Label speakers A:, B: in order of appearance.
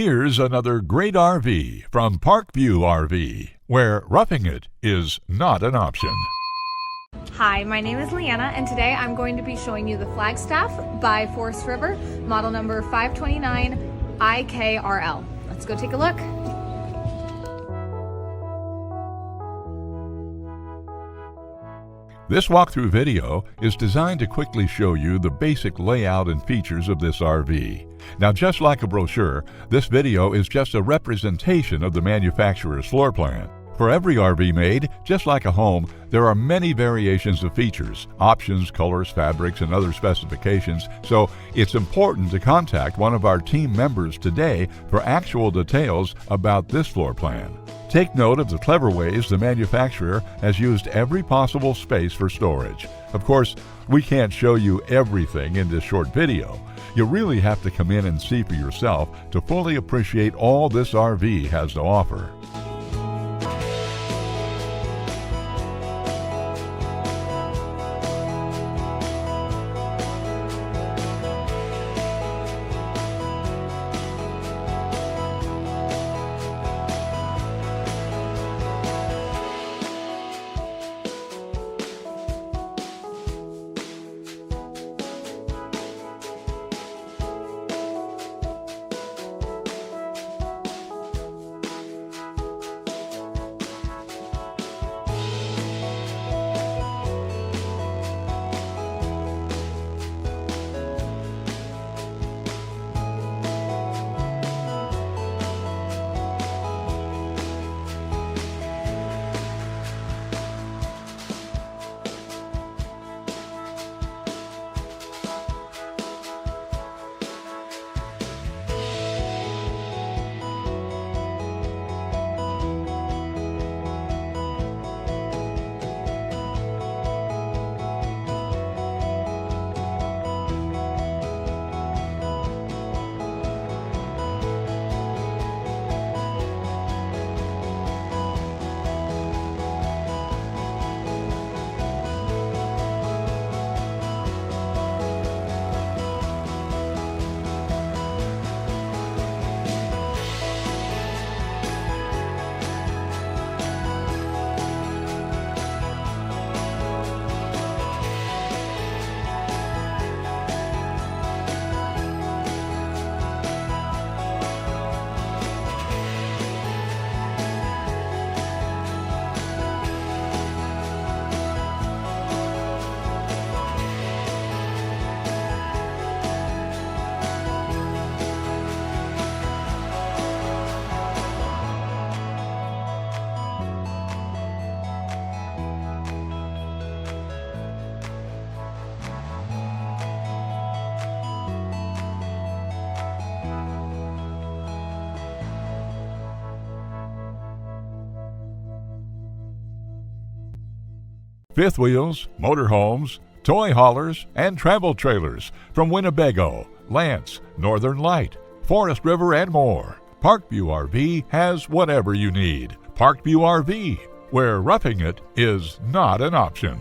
A: Here's another great RV from Parkview RV, where roughing it is not an option.
B: Hi, my name is Leanna, and today I'm going to be showing you the Flagstaff by Forest River, model number 529IKRL. Let's go take a look.
A: This walkthrough video is designed to quickly show you the basic layout and features of this RV. Now, just like a brochure, this video is just a representation of the manufacturer's floor plan. For every RV made, just like a home, there are many variations of features, options, colors, fabrics, and other specifications, so it's important to contact one of our team members today for actual details about this floor plan. Take note of the clever ways the manufacturer has used every possible space for storage. Of course, we can't show you everything in this short video. You really have to come in and see for yourself to fully appreciate all this RV has to offer. Fifth wheels, motorhomes, toy haulers, and travel trailers from Winnebago, Lance, Northern Light, Forest River, and more. Parkview RV has whatever you need. Parkview RV, where roughing it is not an option.